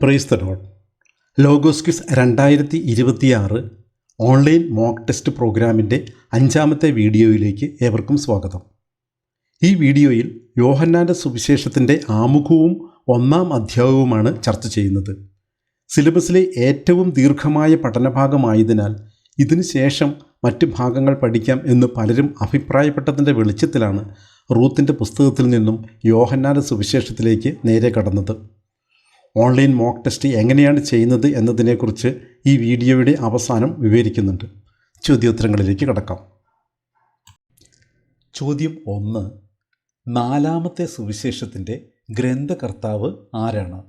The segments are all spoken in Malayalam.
Praise the Lord. Logos quiz 2026 online mock test പ്രോഗ്രാമിൻ്റെ 5ാമത്തെ വീഡിയോയിലേക്ക് ഏവർക്കും സ്വാഗതം. ഈ വീഡിയോയിൽ യോഹന്നാൻ്റെ സുവിശേഷത്തിൻ്റെ ആമുഖവും 1-ാം അധ്യായവുമാണ് ചർച്ച ചെയ്യുന്നത്. സിലബസിലെ ഏറ്റവും ദീർഘമായ പഠനഭാഗമായതിനാൽ ഇതിനു ശേഷം മറ്റ് ഭാഗങ്ങൾ പഠിക്കാം എന്ന് പലരും അഭിപ്രായപ്പെട്ടതിൻ്റെ വെളിച്ചത്തിലാണ് റൂത്തിൻ്റെ പുസ്തകത്തിൽ നിന്നും യോഹന്നാൻ്റെ സുവിശേഷത്തിലേക്ക് നേരെ കടന്നത്. ഓൺലൈൻ മോക്ക് ടെസ്റ്റ് എങ്ങനെയാണ് ചെയ്യുന്നത് എന്നതിനെക്കുറിച്ച് ഈ വീഡിയോയുടെ അവസാനം വിവരിക്കുന്നുണ്ട്. ചോദ്യോത്തരങ്ങളിലേക്ക് കടക്കാം. ചോദ്യം 1. 4ാമത്തെ സുവിശേഷത്തിൻ്റെ ഗ്രന്ഥകർത്താവ് ആരാണ്?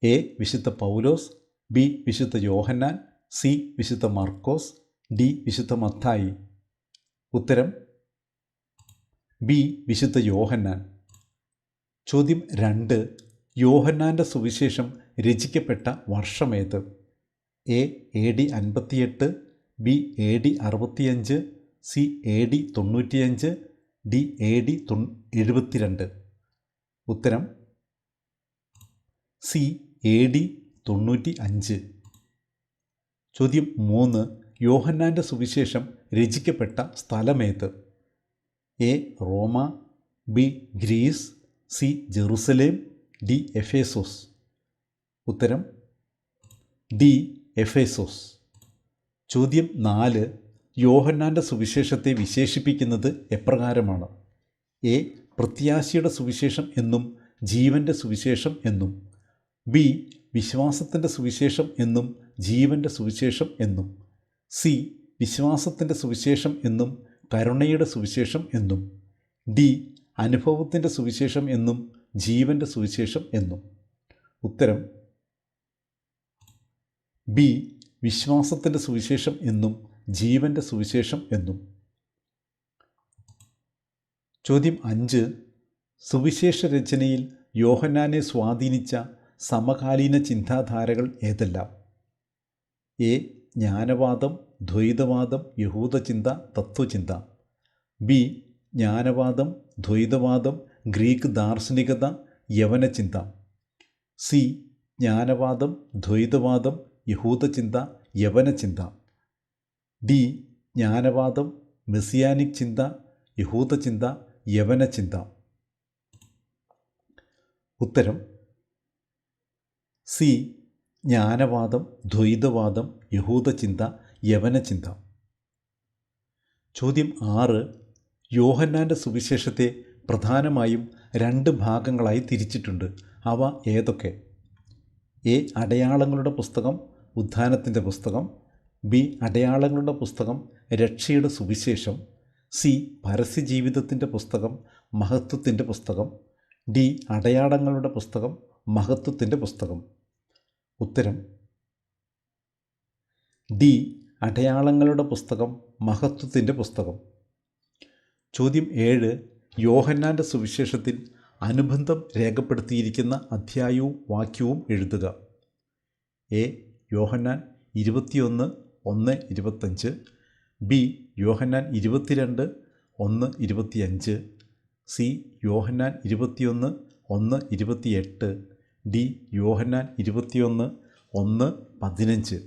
എ. വിശുദ്ധ പൗലോസ്, ബി. വിശുദ്ധ യോഹന്നാൻ, സി. വിശുദ്ധ മർക്കോസ്, ഡി. വിശുദ്ധ മത്തായി. ഉത്തരം ബി. വിശുദ്ധ യോഹന്നാൻ. ചോദ്യം 2. യോഹന്നാൻ്റെ സുവിശേഷം രചിക്കപ്പെട്ട വർഷമേത്? A. AD 58, B. AD 65, C. AD 95, D. AD 72. ഉത്തരം സി. AD 95. ചോദ്യം 3. യോഹന്നാൻ്റെ സുവിശേഷം രചിക്കപ്പെട്ട സ്ഥലമേത്? A. Roma, B. Greece, C. Jerusalem, D. Ephesus. ഉത്തരം ഡി. എഫേസോസ്. ചോദ്യം 4. യോഹന്നാൻ്റെ സുവിശേഷത്തെ വിശേഷിപ്പിക്കുന്നത് എപ്രകാരമാണ്? എ. പ്രത്യാശയുടെ സുവിശേഷം എന്നും ജീവൻ്റെ സുവിശേഷം എന്നും, ബി. വിശ്വാസത്തിൻ്റെ സുവിശേഷം എന്നും ജീവൻ്റെ സുവിശേഷം എന്നും, സി. വിശ്വാസത്തിൻ്റെ സുവിശേഷം എന്നും കരുണയുടെ സുവിശേഷം എന്നും, ഡി. അനുഭവത്തിൻ്റെ സുവിശേഷം എന്നും ജീവൻ്റെ സുവിശേഷം എന്നും. ഉത്തരം ബി. വിശ്വാസത്തിൻ്റെ സുവിശേഷം എന്നും ജീവൻ്റെ സുവിശേഷം എന്നും. ചോദ്യം 5. സുവിശേഷ രചനയിൽ യോഹന്നാനെ സ്വാധീനിച്ച സമകാലീന ചിന്താധാരകൾ ഏതെല്ലാം? എ. ജ്ഞാനവാദം, ദ്വൈതവാദം, യഹൂദചിന്ത, തത്വചിന്ത, ബി. ജ്ഞാനവാദം, ദ്വൈതവാദം, ഗ്രീക്ക് ദാർശനികത, യവനചിന്ത, സി. ജ്ഞാനവാദം, ദ്വൈതവാദം, യഹൂദചിന്ത, യവനചിന്ത, ഡി. ജ്ഞാനവാദം, മെസ്സിയാനിക് ചിന്ത, യഹൂദചിന്ത, യവനചിന്ത. ഉത്തരം സി. ജ്ഞാനവാദം, ദ്വൈതവാദം, യഹൂദചിന്ത, യവനചിന്ത. ചോദ്യം 6. യോഹന്നാൻ്റെ സുവിശേഷത്തെ പ്രധാനമായും 2 ഭാഗങ്ങളായി തിരിച്ചിട്ടുണ്ട്. അവ ഏതൊക്കെ? എ. അടയാളങ്ങളുടെ പുസ്തകം, ഉത്ഥാനത്തിൻ്റെ പുസ്തകം, ബി. അടയാളങ്ങളുടെ പുസ്തകം, രക്ഷയുടെ സുവിശേഷം, സി. പരസ്യജീവിതത്തിൻ്റെ പുസ്തകം, മഹത്വത്തിൻ്റെ പുസ്തകം, ഡി. അടയാളങ്ങളുടെ പുസ്തകം, മഹത്വത്തിൻ്റെ പുസ്തകം. ഉത്തരം ഡി. അടയാളങ്ങളുടെ പുസ്തകം, മഹത്വത്തിൻ്റെ പുസ്തകം. ചോദ്യം 7. യോഹന്നാൻ്റെ സുവിശേഷത്തിൽ അനുബന്ധം രേഖപ്പെടുത്തിയിരിക്കുന്ന അധ്യായവും വാക്യവും എഴുതുക. A. Yohannan 21:1-25, B. Yohannan 22:1-25, C. Yohannan 21:1-28, D. Yohannan 21:1-15.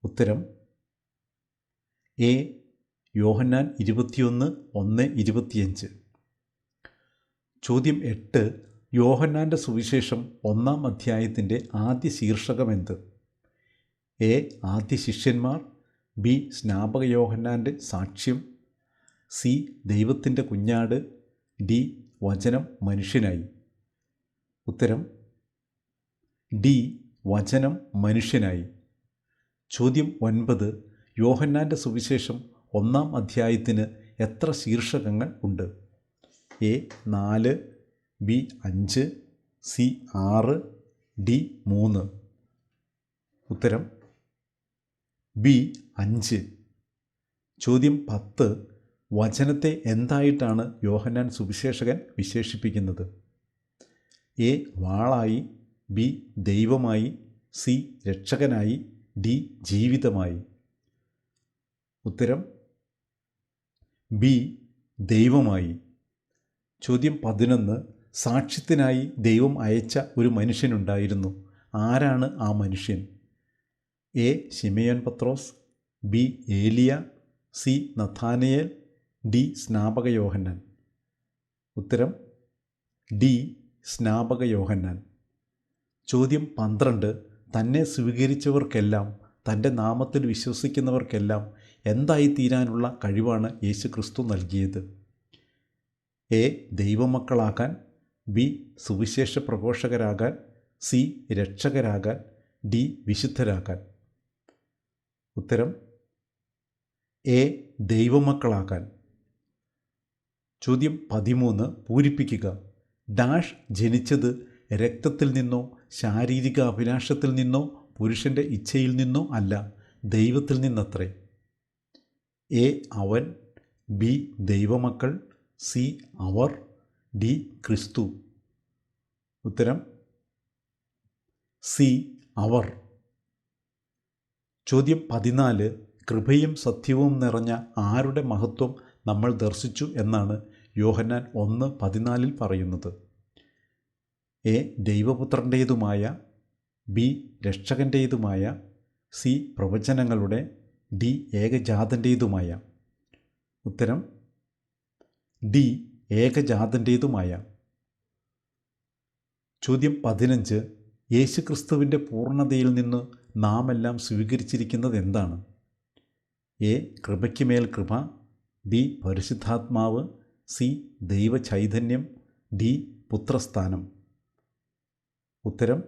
ഉത്തരം എ. യോഹന്നാൻ 21:1-25. ചോദ്യം 8. യോഹന്നാൻ്റെ സുവിശേഷം 1-ാം അധ്യായത്തിൻ്റെ ആദ്യ ശീർഷകമെന്ത്? എ. ആദ്യ ശിഷ്യന്മാർ, ബി. സ്നാപക യോഹന്നാൻ്റെ സാക്ഷ്യം, സി. ദൈവത്തിൻ്റെ കുഞ്ഞാട്, ഡി. വചനം മനുഷ്യനായി. ഉത്തരം ഡി. വചനം മനുഷ്യനായി. ചോദ്യം 9. യോഹന്നാൻ്റെ സുവിശേഷം 1-ാം അധ്യായത്തിന് എത്ര ശീർഷകങ്ങൾ ഉണ്ട്? എ. 4, ബി. 5, സി. 6, ഡി. 3. ഉത്തരം ബി. 5. ചോദ്യം 10. വചനത്തെ എന്തായിട്ടാണ് യോഹന്നാൻ സുവിശേഷകൻ വിശേഷിപ്പിക്കുന്നത്? എ. വാളായി, ബി. ദൈവമായി, സി. രക്ഷകനായി, ഡി. ജീവിതമായി. ഉത്തരം ബി. ദൈവമായി. ചോദ്യം 11. സാക്ഷ്യത്തിനായി ദൈവം അയച്ച ഒരു മനുഷ്യനുണ്ടായിരുന്നു. ആരാണ് ആ മനുഷ്യൻ? A. Shimayon Pathros, B. Eliya, C. Nathanael, D. സ്നാപക യോഹന്നാൻ. ഉത്തരം ഡി. സ്നാപക യോഹന്നാൻ. ചോദ്യം 12. തന്നെ സ്വീകരിച്ചവർക്കെല്ലാം, തൻ്റെ നാമത്തിൽ വിശ്വസിക്കുന്നവർക്കെല്ലാം എന്തായിത്തീരാനുള്ള കഴിവാണ് യേശുക്രിസ്തു നൽകിയത്? എ. ദൈവമക്കളാകാൻ, ബി. സുവിശേഷ പ്രഘോഷകരാകാൻ, സി. രക്ഷകരാകാൻ, ഡി. വിശുദ്ധരാകാൻ. ഉത്തരം എ. ദൈവമക്കളാകാൻ. ചോദ്യം 13. പൂരിപ്പിക്കുക. ഡാഷ് ജനിച്ചത് രക്തത്തിൽ നിന്നോ ശാരീരിക അഭിലാഷത്തിൽ നിന്നോ പുരുഷൻ്റെ ഇച്ഛയിൽ നിന്നോ അല്ല, ദൈവത്തിൽ നിന്നത്രേ. എ. അവൻ, ബി. ദൈവമക്കൾ, സി. അവർ, ഡി. ക്രിസ്തു. ഉത്തരം സി. അവർ. ചോദ്യം 14. കൃപയും സത്യവും നിറഞ്ഞ ആരുടെ മഹത്വം നമ്മൾ ദർശിച്ചു എന്നാണ് യോഹന്നാൻ 1:14 പറയുന്നത്? എ. ദൈവപുത്രൻ്റേതുമായ, ബി. രക്ഷകൻ്റേതുമായ, സി. പ്രവചനങ്ങളുടെ, ഡി. ഏകജാതൻ്റേതുമായ. ഉത്തരം ഡി. ഏകജാതൻ്റേതുമായ. ചോദ്യം 15. യേശുക്രിസ്തുവിൻ്റെ പൂർണ്ണതയിൽ നിന്ന് നാം എല്ലാം സ്വീകരിച്ചിരിക്കുന്നത് എന്താണ്? എ. കൃപയ്ക്ക് മേൽ കൃപ, ബി. പരിശുദ്ധാത്മാവ്, സി. ദൈവചൈതന്യം, ഡി. പുത്രസ്ഥാനം. ഉത്തരം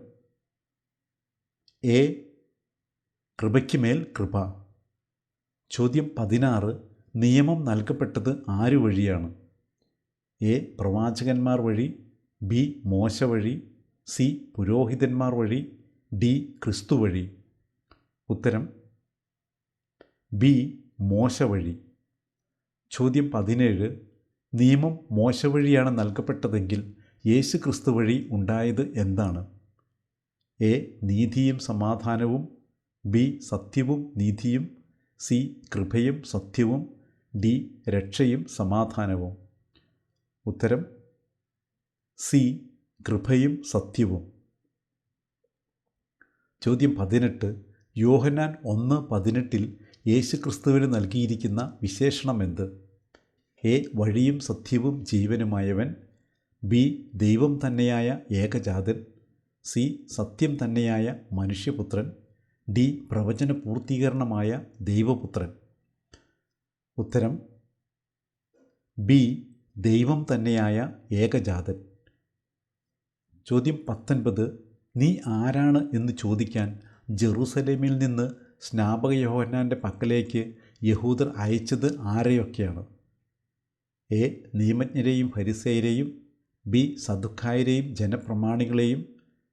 എ. കൃപയ്ക്ക് മേൽ കൃപ. ചോദ്യം 16. നിയമം നൽകപ്പെട്ടത് ആരു വഴിയാണ്? എ. പ്രവാചകന്മാർ വഴി, ബി. മോശ വഴി, സി. പുരോഹിതന്മാർ വഴി, ഡി. ക്രിസ്തു വഴി. ഉത്തരം ബി. മോശ വഴി. ചോദ്യം 17. നിയമം മോശ വഴിയാണ് നൽകപ്പെട്ടതെങ്കിൽ യേശു ക്രിസ്തു വഴി ഉണ്ടായത് എന്താണ്? എ. നീതിയും സമാധാനവും, ബി. സത്യവും നീതിയും, സി. കൃപയും സത്യവും, ഡി. രക്ഷയും സമാധാനവും. ഉത്തരം സി. കൃപയും സത്യവും. ചോദ്യം 18. യോഹന്നാൻ 1:18 യേശുക്രിസ്തുവിന് നൽകിയിരിക്കുന്ന വിശേഷണം എന്ത്? എ. വഴിയും സത്യവും ജീവനുമായവൻ, ബി. ദൈവം തന്നെയായ ഏകജാതൻ, സി. സത്യം തന്നെയായ മനുഷ്യപുത്രൻ, ഡി. പ്രവചന പൂർത്തീകരണമായ ദൈവപുത്രൻ. ഉത്തരം ബി. ദൈവം തന്നെയായ ഏകജാതൻ. ചോദ്യം 19. നീ ആരാണ് എന്ന് ചോദിക്കാൻ ജെറൂസലേമിൽ നിന്ന് സ്നാപക യോഹന്നാൻ്റെ പക്കലേക്ക് യഹൂദർ അയച്ചത് ആരെയൊക്കെയാണ്? എ. നിയമജ്ഞരെയും ഫരിസേയരെയും, ബി. സദുക്കായരെയും ജനപ്രമാണികളെയും,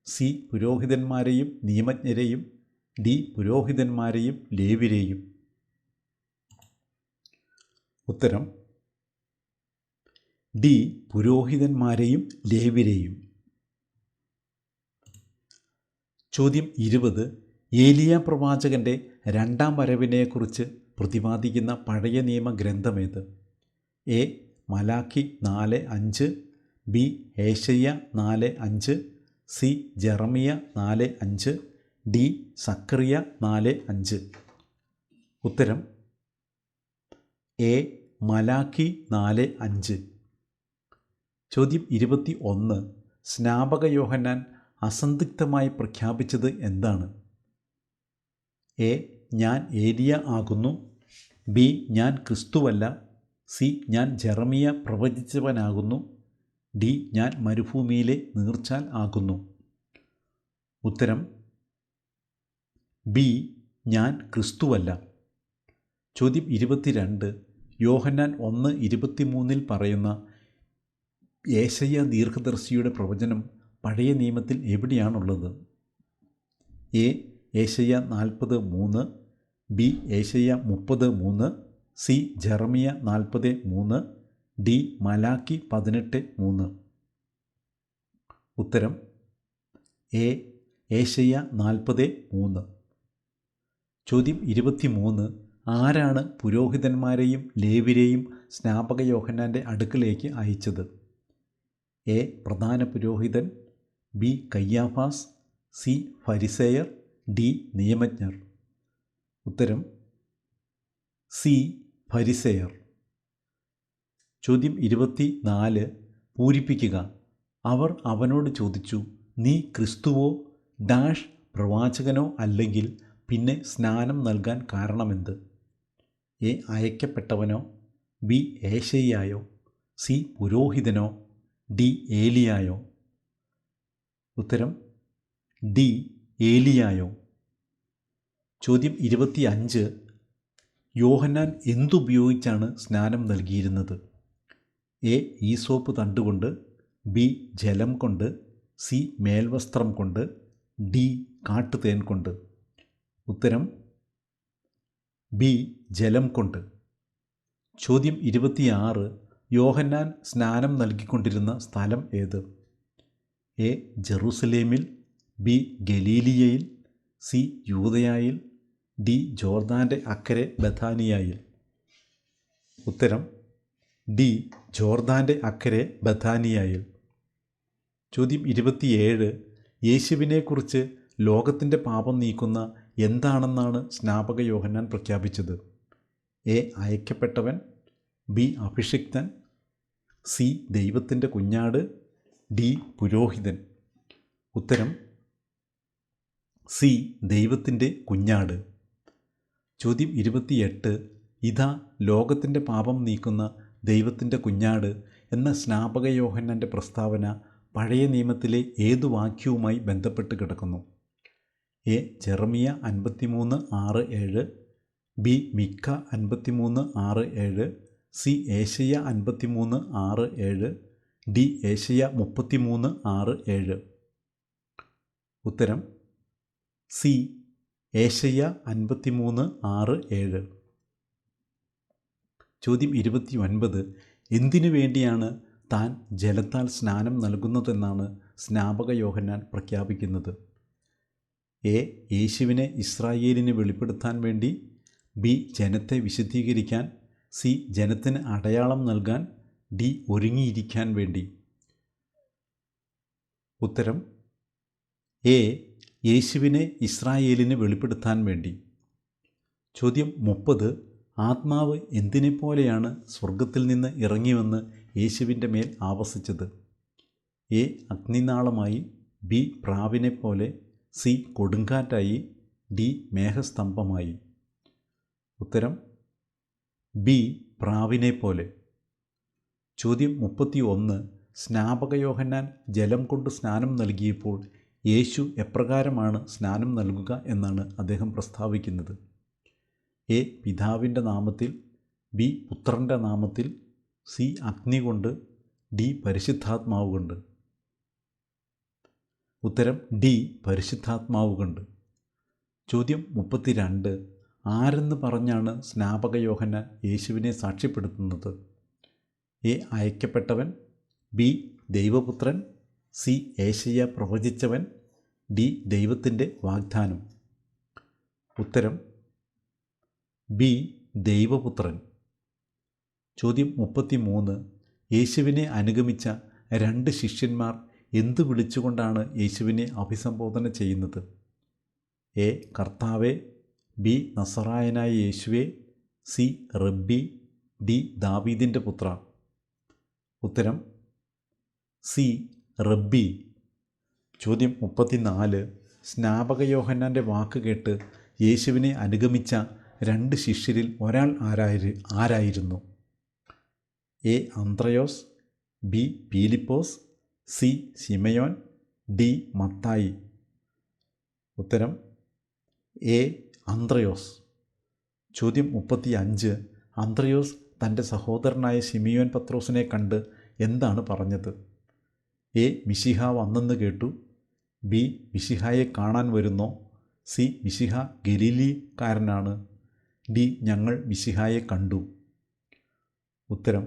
സി. പുരോഹിതന്മാരെയും നിയമജ്ഞരെയും, ഡി. പുരോഹിതന്മാരെയും ലേവ്യരെയും. ഉത്തരം ഡി. പുരോഹിതന്മാരെയും ലേവ്യരെയും. ചോദ്യം 20. ഏലിയ പ്രവാചകൻ്റെ രണ്ടാം വരവിനെക്കുറിച്ച് പ്രതിപാദിക്കുന്ന പഴയ നിയമ ഗ്രന്ഥമേത്? A. Malakki 4:5, B. Eshayya 4:5, C. Jeremia 4:5, D. Sakkariya 4:5. ഉത്തരം എ. മലാക്കി 4:5. ചോദ്യം 21. സ്നാപക യോഹന്നാൻ അസന്ദിഗ്ധമായി പ്രഖ്യാപിച്ചത് എന്താണ്? എ. ഞാൻ ഏലിയ ആകുന്നു, ബി. ഞാൻ ക്രിസ്തുവല്ല, സി. ഞാൻ ജെറമിയ പ്രവചിച്ചവനാകുന്നു, ഡി. ഞാൻ മരുഭൂമിയിലെ നീർച്ചാൽ ആകുന്നു. ഉത്തരം ബി. ഞാൻ ക്രിസ്തുവല്ല. ചോദ്യം 22. യോഹന്നാൻ 1:23 പറയുന്ന ഏശയ്യ ദീർഘദർശിയുടെ പ്രവചനം പഴയ നിയമത്തിൽ എവിടെയാണുള്ളത്? A. Eshayya 40:3, B. Eshayya 30:3, C. Jeremia 40:3, D. Malakki 18:3. ഉത്തരം എ. ഏശയ്യ 40:3. ചോദ്യം 23. ആരാണ് പുരോഹിതന്മാരെയും ലേവ്യരെയും സ്നാപക യോഹന്നാൻ്റെ അടുക്കലേക്ക് അയച്ചത്? എ പ്രധാന പുരോഹിതൻ, ബി കയ്യാഫാസ്, സി ഫരിസേയർ, ഡി നിയമജ്ഞർ. ഉത്തരം സി ഫരിസേയർ. ചോദ്യം 24 പൂരിപ്പിക്കുക. അവർ അവനോട് ചോദിച്ചു, നീ ക്രിസ്തുവോ ഡാഷ് പ്രവാചകനോ അല്ലെങ്കിൽ പിന്നെ സ്നാനം നൽകാൻ കാരണമെന്ത്? എ അയക്കപ്പെട്ടവനോ, ബി ഏശയ്യായോ, സി പുരോഹിതനോ, ഡി ഏലിയായോ. ഉത്തരം ഡി ഏലിയായോ. ചോദ്യം 25 യോഹന്നാൻ എന്തുപയോഗിച്ചാണ് സ്നാനം നൽകിയിരുന്നത്? എ ഈസോപ്പ് തണ്ടുകൊണ്ട്, ബി ജലം കൊണ്ട്, സി മേൽവസ്ത്രം കൊണ്ട്, ഡി കാട്ടുതേൻ കൊണ്ട്. ഉത്തരം ബി ജലം കൊണ്ട്. ചോദ്യം 26 യോഹന്നാൻ സ്നാനം നൽകിക്കൊണ്ടിരുന്ന സ്ഥലം ഏത്? എ ജെറുസലേമിൽ, ബി ഗലീലിയയിൽ, സി യൂദയായിൽ, ഡി ജോർദാൻ്റെ അക്കരെ ബഥാനിയായിൽ. ഉത്തരം ഡി ജോർദാൻ്റെ അക്കരെ ബഥാനിയായിൽ. ചോദ്യം 27 യേശുവിനെക്കുറിച്ച് ലോകത്തിൻ്റെ പാപം നീക്കുന്ന എന്താണെന്നാണ് സ്നാപക യോഹന്നാൻ പ്രഖ്യാപിച്ചത്? എ അയക്കപ്പെട്ടവൻ, ബി അഭിഷിക്തൻ, സി ദൈവത്തിൻ്റെ കുഞ്ഞാട്, ഡി പുരോഹിതൻ. ഉത്തരം സി ദൈവത്തിൻ്റെ കുഞ്ഞാട്. ചോദ്യം 28 ഇതാ ലോകത്തിൻ്റെ പാപം നീക്കുന്ന ദൈവത്തിൻ്റെ കുഞ്ഞാട് എന്ന സ്നാപക യോഹന്നാൻ്റെ പ്രസ്താവന പഴയ നിയമത്തിലെ ഏതു വാക്യവുമായി ബന്ധപ്പെട്ട് കിടക്കുന്നു? എ ജെറമിയ 53:6-7, ബി മിക്ക 53:6-7, സി ഏശയ്യ 53:6-7, ഡി ഏശയ്യ 33:6-7. ഉത്തരം സി ഏശയ്യ 53:6-7. ചോദ്യം 29 എന്തിനു വേണ്ടിയാണ് താൻ ജലത്താൽ സ്നാനം നൽകുന്നതെന്നാണ് സ്നാപക യോഹന്നാൻ പ്രഖ്യാപിക്കുന്നത്? എ യേശുവിനെ ഇസ്രായേലിന് വെളിപ്പെടുത്താൻ വേണ്ടി, ബി ജനത്തെ വിശുദ്ധീകരിക്കാൻ, സി ജനത്തിന് അടയാളം നൽകാൻ, ഡി ഒരുങ്ങിയിരിക്കാൻ വേണ്ടി. ഉത്തരം എ യേശുവിനെ ഇസ്രായേലിന് വെളിപ്പെടുത്താൻ വേണ്ടി. ചോദ്യം 30 ആത്മാവ് എന്തിനെപ്പോലെയാണ് സ്വർഗത്തിൽ നിന്ന് ഇറങ്ങിവന്ന് യേശുവിൻ്റെ മേൽ ആവസിച്ചത്? എ അഗ്നിനാളമായി, ബി പ്രാവിനെപ്പോലെ, സി കൊടുങ്കാറ്റായി, ഡി മേഘസ്തംഭമായി. ഉത്തരം ബി പ്രാവിനെപ്പോലെ. ചോദ്യം 31 സ്നാപക യോഹന്നാൻ ജലം കൊണ്ട് സ്നാനം നൽകിയപ്പോൾ യേശു എപ്രകാരമാണ് സ്നാനം നൽകുക എന്നാണ് അദ്ദേഹം പ്രസ്താവിക്കുന്നത്? എ പിതാവിൻ്റെ നാമത്തിൽ, ബി പുത്രൻ്റെ നാമത്തിൽ, സി അഗ്നി കൊണ്ട്, ഡി പരിശുദ്ധാത്മാവ് കൊണ്ട്. ഉത്തരം ഡി പരിശുദ്ധാത്മാവ് കൊണ്ട്. ചോദ്യം 32 ആരെന്ന് പറഞ്ഞാണ് സ്നാപക യോഹന്നാൻ യേശുവിനെ സാക്ഷ്യപ്പെടുത്തുന്നത്? എ അയക്കപ്പെട്ടവൻ, ബി ദൈവപുത്രൻ, സി ഏശയ്യ പ്രവചിച്ചവൻ, ഡി ദൈവത്തിൻ്റെ വാഗ്ദാനം. ഉത്തരം ബി ദൈവപുത്രൻ. ചോദ്യം 33 യേശുവിനെ അനുഗമിച്ച 2 ശിഷ്യന്മാർ എന്തു വിളിച്ചുകൊണ്ടാണ് യേശുവിനെ അഭിസംബോധന ചെയ്യുന്നത്? എ കർത്താവേ, ബി നസറായനായ യേശുവേ, സി റബ്ബി, ഡി ദാവീദിൻ്റെ പുത്ര. ഉത്തരം സി റബ്ബി. ചോദ്യം 34 സ്നാപക യോഹന്നാൻ്റെ വാക്ക് കേട്ട് യേശുവിനെ അനുഗമിച്ച 2 ശിഷ്യരിൽ ഒരാൾ ആരായിരുന്നു? A Andrayos, B Peelipose, C Shimayon, D Mathai. ഉത്തരം എ അന്ത്രയോസ്. ചോദ്യം 35 അന്ത്രയോസ് തൻ്റെ സഹോദരനായ ശിമിയോൻ പത്രോസിനെ കണ്ട് എന്താണ് പറഞ്ഞത്? എ മിശിഹ വന്നെന്ന് കേട്ടു, ബി മിശിഹായെ കാണാൻ വരുന്നോ, സി മിശിഹ ഗലീലിക്കാരനാണ്, ഡി ഞങ്ങൾ മിശിഹായെ കണ്ടു. ഉത്തരം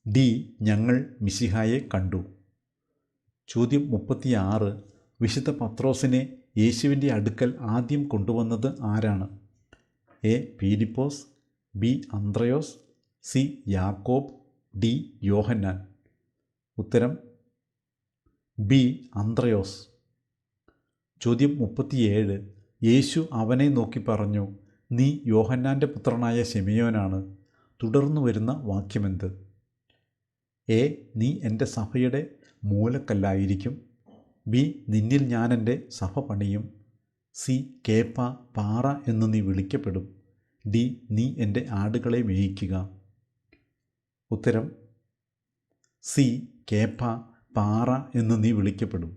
ഡി ഞങ്ങൾ മിശിഹായെ കണ്ടു. ചോദ്യം 36 വിശുദ്ധ പത്രോസിനെ യേശുവിൻ്റെ അടുക്കൽ ആദ്യം കൊണ്ടുവന്നത് ആരാണ്? A Peelipose, B Anthrayos, C യാക്കോബ്, ഡി യോഹന്നാൻ. ഉത്തരം ബി അന്ത്രയോസ്. ചോദ്യം 37. യേശു അവനെ നോക്കി പറഞ്ഞു, നീ യോഹന്നാൻ്റെ പുത്രനായ ശിമയോനാണ്. തുടർന്നു വരുന്ന വാക്യമെന്ത്? എ. നീ എൻ്റെ സഭയുടെ മൂലക്കല്ലായിരിക്കും. ബി. നിന്നിൽ ഞാൻ എൻ്റെ സഭ പണിയും. സി. കേപ്പ, പാറ എന്ന് നീ വിളിക്കപ്പെടും. ഡി. നീ എൻ്റെ ആടുകളെ മേയിക്കുക. ഉത്തരം സി. കേപ്പ, പാറ എന്ന് നീ വിളിക്കപ്പെടും.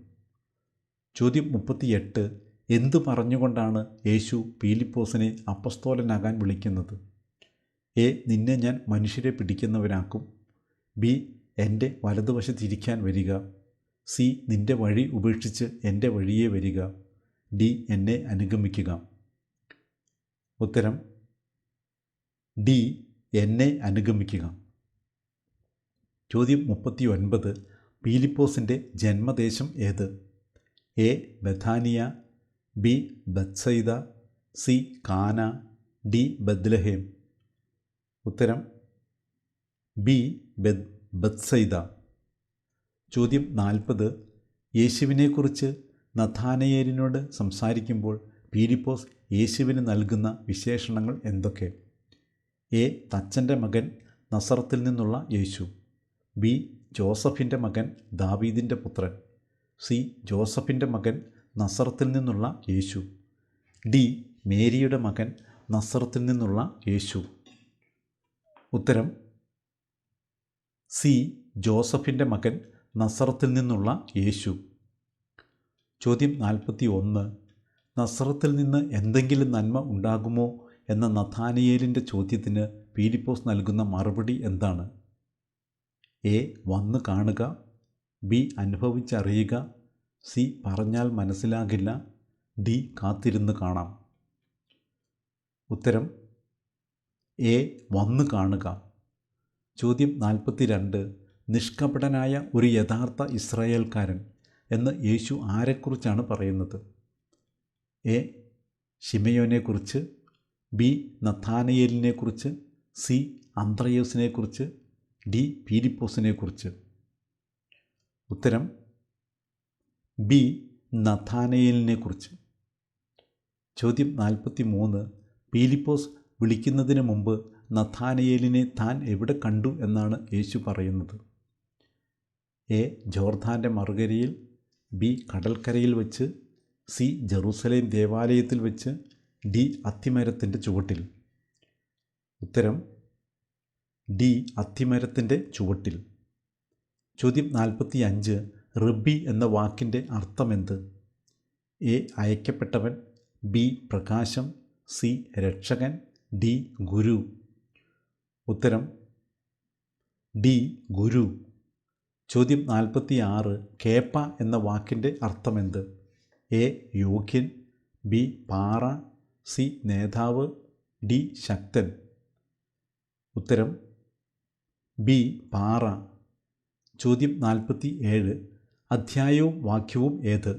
ചോദ്യം 38. എന്തു പറഞ്ഞുകൊണ്ടാണ് യേശു പീലിപ്പോസിനെ അപ്പസ്തോലനാകാൻ വിളിക്കുന്നത്? എ. നിന്നെ ഞാൻ മനുഷ്യരെ പിടിക്കുന്നവനാക്കും. ബി. എൻ്റെ വലതുവശത്തിരിക്കാൻ വരിക. സി. നിൻ്റെ വഴി ഉപേക്ഷിച്ച് എൻ്റെ വഴിയേ വരിക. ഡി. എന്നെ അനുഗമിക്കുക. ഉത്തരം ഡി. എന്നെ അനുഗമിക്കുക. ചോദ്യം 39. പീലിപ്പോസിൻ്റെ ജന്മദേശം ഏത്? എ. ബഥാനിയ. ബി. ബത്സയിദ. സി. കാന. ഡി. ബത്ലഹേം. ഉത്തരം ബി. ബത്സയിദ. ചോദ്യം 40. യേശുവിനെക്കുറിച്ച് നഥാനയേലിനോട് സംസാരിക്കുമ്പോൾ പീലിപ്പോസ് യേശുവിന് നൽകുന്ന വിശേഷണങ്ങൾ എന്തൊക്കെ? എ. തച്ചൻ്റെ മകൻ, നസറത്തിൽ നിന്നുള്ള യേശു. ബി. ജോസഫിൻ്റെ മകൻ, ദാവീദിൻ്റെ പുത്രൻ. സി. ജോസഫിൻ്റെ മകൻ, നസറത്തിൽ നിന്നുള്ള യേശു. ഡി. മേരിയുടെ മകൻ, നസറത്തിൽ നിന്നുള്ള യേശു. ഉത്തരം സി. ജോസഫിൻ്റെ മകൻ, നസറത്തിൽ നിന്നുള്ള യേശു. ചോദ്യം 41. നസറത്തിൽ നിന്ന് എന്തെങ്കിലും നന്മ ഉണ്ടാകുമോ എന്ന നഥാനിയേലിൻ്റെ ചോദ്യത്തിന് പീലിപ്പോസ് നൽകുന്ന മറുപടി എന്താണ്? എ. വന്ന് കാണുക. ബി. അനുഭവിച്ചറിയുക. സി. പറഞ്ഞാൽ മനസ്സിലാകില്ല. ഡി. കാത്തിരുന്ന് കാണാം. ഉത്തരം എ. വന്ന് കാണുക. ചോദ്യം 42. നിഷ്കപടനായ ഒരു യഥാർത്ഥ ഇസ്രായേൽക്കാരൻ എന്ന് യേശു ആരെക്കുറിച്ചാണ് പറയുന്നത്? എ. ശിമയോനെക്കുറിച്ച്. ബി. നഥാനയേലിനെക്കുറിച്ച്. സി. അന്ത്രയോസിനെക്കുറിച്ച്. ഡി. പീലിപ്പോസിനെക്കുറിച്ച്. ഉത്തരം ബി. നഥാനയേലിനെക്കുറിച്ച്. ചോദ്യം 43. പീലിപ്പോസ് വിളിക്കുന്നതിന് മുമ്പ് നഥാനയേലിനെ താൻ എവിടെ കണ്ടു എന്നാണ് യേശു പറയുന്നത്? എ. ജോർദാൻ്റെ മറുകരയിൽ. ബി. കടൽക്കരയിൽ വെച്ച്. സി. ജെറൂസലേം ദേവാലയത്തിൽ വെച്ച്. ഡി. അത്തിമരത്തിൻ്റെ ചുവട്ടിൽ. ഉത്തരം ഡി. അത്തിമരത്തിൻ്റെ ചുവട്ടിൽ. ചോദ്യം 45. റബ്ബി എന്ന വാക്കിൻ്റെ അർത്ഥമെന്ത്? എ. അയക്കപ്പെട്ടവൻ. ബി. പ്രകാശം. സി. രക്ഷകൻ. ഡി. ഗുരു. ഉത്തരം ഡി. ഗുരു. ചോദ്യം 46. കേപ്പ എന്ന വാക്കിൻ്റെ അർത്ഥമെന്ത്? എ. യോഗ്യൻ. ബി. പാറ. സി. നേതാവ്. ഡി. ശക്തൻ. ഉത്തരം ബി. പാറ. ചോദ്യം 47. അധ്യായവും വാക്യവും ഏത്?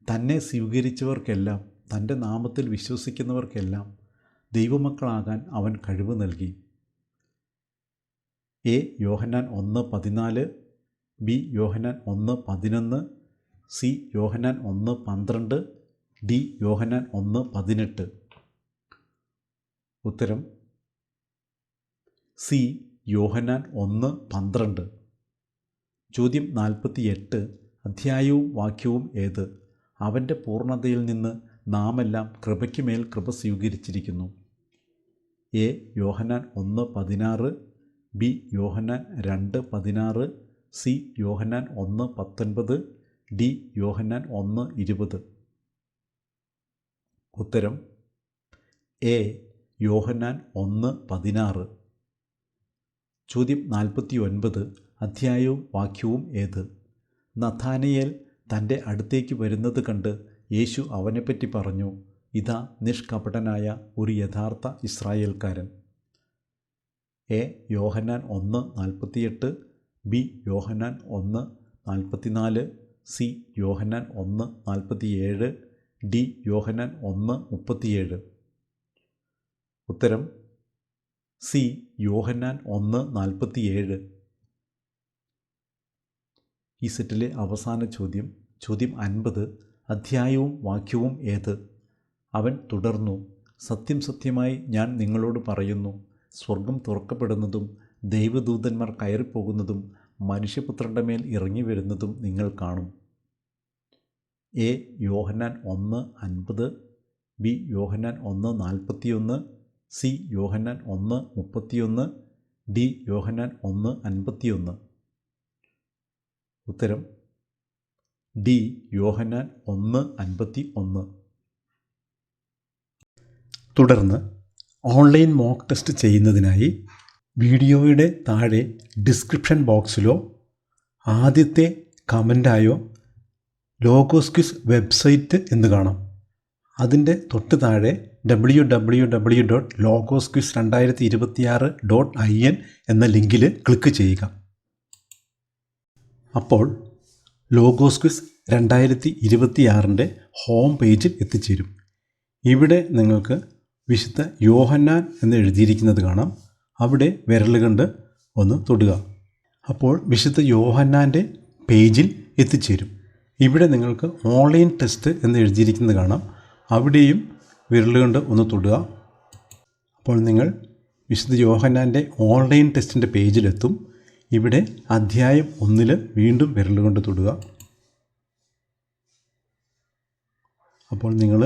തന്നെ സ്വീകരിച്ചവർക്കെല്ലാം, തൻ്റെ നാമത്തിൽ വിശ്വസിക്കുന്നവർക്കെല്ലാം ദൈവമക്കളാകാൻ അവൻ കഴിവ് നൽകി. A. Yohannan 1:14. B. Yohannan 1:11. C. Yohannan 1:12. D. Yohannan 1:18. ഉത്തരം സി. യോഹന്നാൻ 1:12. ചോദ്യം 48. അധ്യായവും വാക്യവും ഏത്? അവൻ്റെ പൂർണ്ണതയിൽ നിന്ന് നാമെല്ലാം കൃപയ്ക്ക് മേൽ കൃപ സ്വീകരിച്ചിരിക്കുന്നു. A. Yohannan 1:16. B. Yohannan 2:16. C. Yohannan 1:19. D. Yohannan 1:20. ഉത്തരം എ. യോഹന്നാൻ 1:16. ചോദ്യം 49. അധ്യായവും വാക്യവും ഏത്? നഥാനയേൽ തൻ്റെ അടുത്തേക്ക് വരുന്നത് കണ്ട് യേശു അവനെപ്പറ്റി പറഞ്ഞു, ഇതാ നിഷ്കപടനായ ഒരു യഥാർത്ഥ ഇസ്രായേൽക്കാരൻ. A. Yohannan 1:48. B. Yohannan 1:44. C. Yohannan 1:47. D. Yohannan 1:37. ഉത്തരം സി. യോഹന്നാൻ 1:47. ഈ സെറ്റിലെ അവസാന ചോദ്യം, ചോദ്യം 50. അധ്യായവും വാക്യവും ഏത്? അവൻ തുടർന്നു, സത്യം സത്യമായി ഞാൻ നിങ്ങളോട് പറയുന്നു, സ്വർഗം തുറക്കപ്പെടുന്നതും ദൈവദൂതന്മാർ കയറിപ്പോകുന്നതും മനുഷ്യപുത്രൻ്റെ മേൽ ഇറങ്ങി വരുന്നതും നിങ്ങൾ കാണും. A. Yohannan 1:50, B. Yohannan 1:41, C. Yohannan 1:31, D. Yohannan 1:51. ഉത്തരം ഡി. യോഹന്നാൻ 1:51. തുടർന്ന് ഓൺലൈൻ മോക്ക് ടെസ്റ്റ് ചെയ്യുന്നതിനായി വീഡിയോയുടെ താഴെ ഡിസ്ക്രിപ്ഷൻ ബോക്സിലോ ആദ്യത്തെ കമൻ്റായോ ലോഗോസ് ക്വിസ് വെബ്സൈറ്റ് എന്ന് കാണാം. അതിൻ്റെ തൊട്ട് താഴെ www.logosquiz2026.in എന്ന ലിങ്കിൽ ക്ലിക്ക് ചെയ്യുക. അപ്പോൾ ലോഗോസ് ക്വിസ് 2026 ഹോം പേജിൽ എത്തിച്ചേരും. ഇവിടെ നിങ്ങൾക്ക് വിശുദ്ധ യോഹന്നാൻ എന്ന് എഴുതിയിരിക്കുന്നത് കാണാം. അവിടെ വിരൽ കൊണ്ട് ഒന്ന് തൊടുക. അപ്പോൾ വിശുദ്ധ യോഹന്നാൻ്റെ പേജിൽ എത്തിച്ചേരും. ഇവിടെ നിങ്ങൾക്ക് ഓൺലൈൻ ടെസ്റ്റ് എന്ന് എഴുതിയിരിക്കുന്നത് കാണാം. അവിടെയും വിരൽ കൊണ്ട് ഒന്ന് തൊടുക. അപ്പോൾ നിങ്ങൾ വിശുദ്ധ യോഹന്നാൻ്റെ ഓൺലൈൻ ടെസ്റ്റിൻ്റെ പേജിലെത്തും. ഇവിടെ അധ്യായം 1 വീണ്ടും വിരൽ കൊണ്ട് തൊടുക. അപ്പോൾ നിങ്ങൾ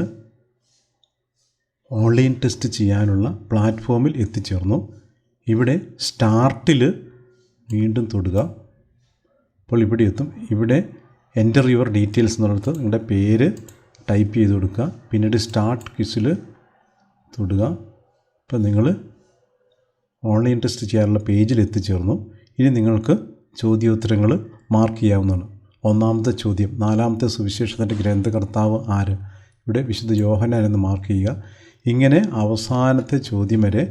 ഓൺലൈൻ ടെസ്റ്റ് ചെയ്യാനുള്ള പ്ലാറ്റ്ഫോമിൽ എത്തിച്ചേർന്നു. ഇവിടെ സ്റ്റാർട്ടിൽ വീണ്ടും തൊടുക. അപ്പോൾ ഇവിടെ എത്തും. ഇവിടെ എൻ്റർ യുവർ ഡീറ്റെയിൽസ് എന്നുള്ളത് നിങ്ങളുടെ പേര് ടൈപ്പ് ചെയ്ത് കൊടുക്കുക. പിന്നീട് സ്റ്റാർട്ട് ക്വിസിൽ തൊടുക. അപ്പോൾ നിങ്ങൾ ഓൺലൈൻ ടെസ്റ്റ് ചെയ്യാനുള്ള പേജിൽ എത്തിച്ചേർന്നു. ഇനി നിങ്ങൾക്ക് ചോദ്യോത്തരങ്ങൾ മാർക്ക് ചെയ്യാവുന്നതാണ്. ഒന്നാമത്തെ ചോദ്യം, 4-ാമത്തെ സുവിശേഷത്തിൻ്റെ ഗ്രന്ഥകർത്താവ് ആര്? ഇവിടെ വിശുദ്ധ യോഹന്നാൻ എന്ന് മാർക്ക് ചെയ്യുക. ഇങ്ങനെ അവസാനത്തെ ചോദ്യം വരെ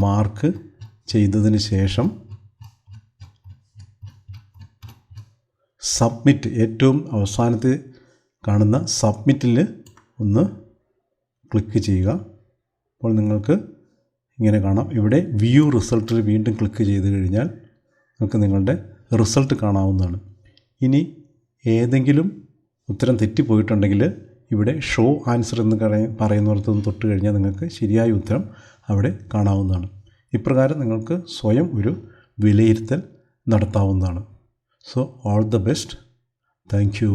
മാർക്ക് ചെയ്തതിന് ശേഷം സബ്മിറ്റ്, ഏറ്റവും അവസാനത്തെ കാണുന്ന സബ്മിറ്റിൽ ഒന്ന് ക്ലിക്ക് ചെയ്യുക. അപ്പോൾ നിങ്ങൾക്ക് ഇങ്ങനെ കാണാം. ഇവിടെ വ്യൂ റിസൾട്ടിൽ വീണ്ടും ക്ലിക്ക് ചെയ്ത് കഴിഞ്ഞാൽ നിങ്ങൾക്ക് നിങ്ങളുടെ റിസൾട്ട് കാണാവുന്നതാണ്. ഇനി ഏതെങ്കിലും ഉത്തരം തെറ്റിപ്പോയിട്ടുണ്ടെങ്കിൽ ഇവിടെ ഷോ ആൻസർ എന്ന് പറയുന്നിടത്തൊന്ന് തൊട്ട് കഴിഞ്ഞാൽ നിങ്ങൾക്ക് ശരിയായ ഉത്തരം അവിടെ കാണാവുന്നതാണ്. ഇപ്രകാരം നിങ്ങൾക്ക് സ്വയം ഒരു വിലയിരുത്തൽ നടത്താവുന്നതാണ്. So all the best. Thank you.